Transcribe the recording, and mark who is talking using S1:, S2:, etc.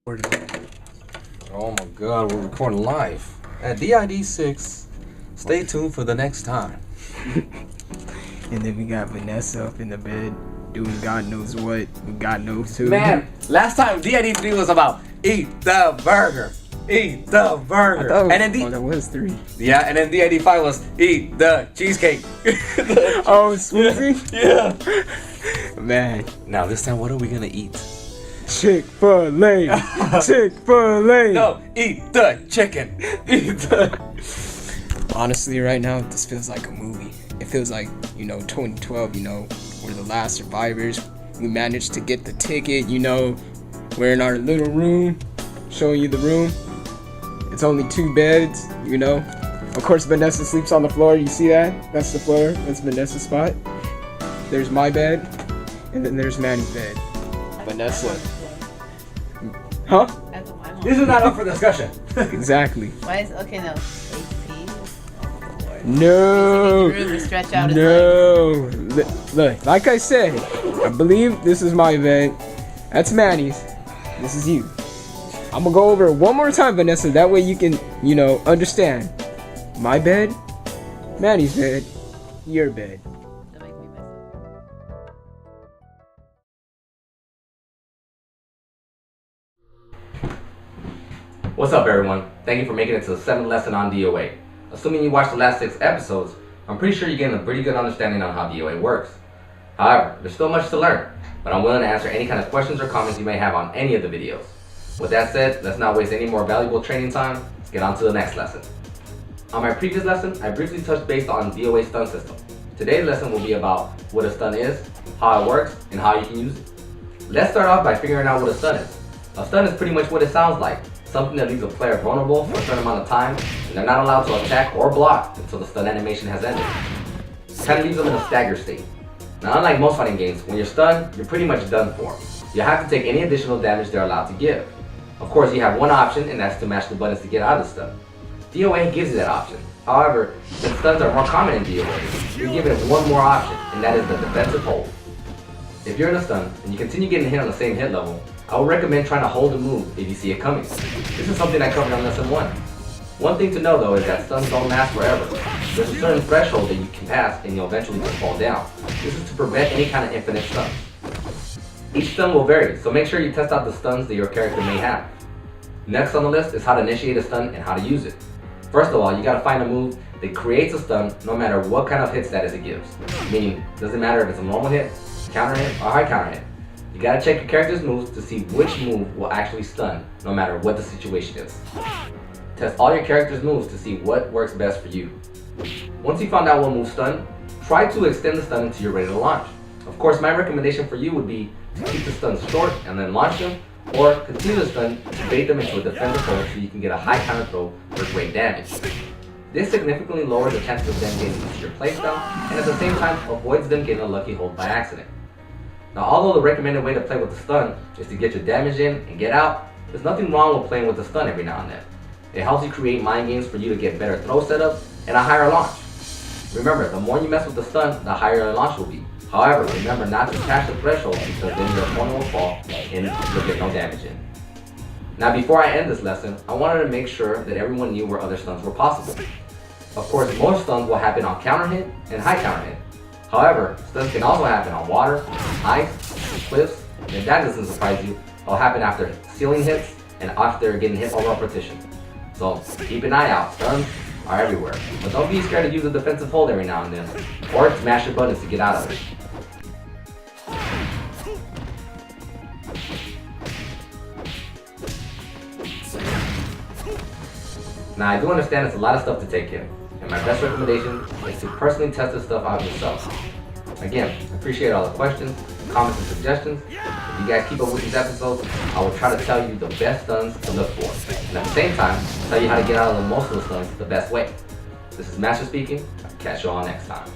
S1: Oh my god, we're recording live at DID6. Stay tuned for the next time.
S2: And then we got Vanessa up in the bed doing God knows what. God knows who.
S1: Man, last time DID3 was about eat the burger. Eat the burger.
S2: And then that was 3.
S1: Yeah, and then DID5 was eat the cheesecake.
S2: Oh, smoothie?
S1: Yeah.
S2: Man.
S1: Now this time, what are we gonna eat?
S2: Chick-fil-A. Chick-fil-A.
S1: No, eat the chicken. Eat the...
S2: Honestly, right now, this feels like a movie. It feels like, 2012, we're the last survivors. We managed to get the ticket, we're in our little room, showing you the room. It's only 2 beds, Of course, Vanessa sleeps on the floor. You see that? That's the floor. That's Vanessa's spot. There's my bed, and then there's Manny's bed. Vanessa. Huh?
S1: This is not up for discussion.
S2: Exactly.
S3: Why is okay? No.
S2: No.
S3: Really stretch out
S2: No. Look, like I said, I believe this is my bed. That's Manny's. This is you. I'm gonna go over it one more time, Vanessa. That way you can, understand. My bed, Manny's bed, your bed.
S4: What's up, everyone? Thank you for making it to the 7th lesson on DOA. Assuming you watched the last 6 episodes, I'm pretty sure you're getting a pretty good understanding on how DOA works. However, there's still much to learn, but I'm willing to answer any kind of questions or comments you may have on any of the videos. With that said, let's not waste any more valuable training time. Let's get on to the next lesson. On my previous lesson, I briefly touched base on DOA stun system. Today's lesson will be about what a stun is, how it works, and how you can use it. Let's start off by figuring out what a stun is. A stun is pretty much what it sounds like. Something that leaves a player vulnerable for a certain amount of time, and they're not allowed to attack or block until the stun animation has ended. It kind of leaves them in a stagger state. Now, unlike most fighting games, when you're stunned, you're pretty much done for. You have to take any additional damage they're allowed to give. Of course, you have one option, and that's to mash the buttons to get out of the stun. DOA gives you that option. However, since stuns are more common in DOA, you're given one more option, and that is the defensive hold. If you're in a stun, and you continue getting hit on the same hit level, I would recommend trying to hold the move if you see it coming. This is something I covered on lesson 1. One thing to know though is that stuns don't last forever. There's a certain threshold that you can pass and you'll eventually just fall down. This is to prevent any kind of infinite stuns. Each stun will vary, so make sure you test out the stuns that your character may have. Next on the list is how to initiate a stun and how to use it. First of all, you gotta find a move that creates a stun no matter what kind of hit status it gives. Meaning, doesn't matter if it's a normal hit, counter hit, or high counter hit. You gotta check your character's moves to see which move will actually stun, no matter what the situation is. Test all your character's moves to see what works best for you. Once you found out what move stun, try to extend the stun until you're ready to launch. Of course, my recommendation for you would be to keep the stuns short and then launch them, or continue the stun to bait them into a defensive hold so you can get a high counter throw for great damage. This significantly lowers the chances of them getting into your playstyle, and at the same time avoids them getting a lucky hold by accident. Now, although the recommended way to play with the stun is to get your damage in and get out, there's nothing wrong with playing with the stun every now and then. It helps you create mind games for you to get better throw setups and a higher launch. Remember, the more you mess with the stun, the higher your launch will be. However, remember not to pass the threshold because then your opponent will fall and you'll get no damage in. Now, before I end this lesson, I wanted to make sure that everyone knew where other stuns were possible. Of course, most stuns will happen on counter hit and high counter hit. However, stuns can also happen on water, ice, cliffs, and if that doesn't surprise you, it'll happen after ceiling hits and after getting hit over repetition. So keep an eye out, stuns are everywhere. But don't be scared to use a defensive hold every now and then, or to mash your buttons to get out of it. Now, I do understand it's a lot of stuff to take in, and my best recommendation is to personally test this stuff out yourself. Again, I appreciate all the questions, comments, and suggestions. If you guys keep up with these episodes, I will try to tell you the best stuns to look for, and at the same time, tell you how to get out of most of the stuns the best way. This is Master speaking. I'll catch you all next time.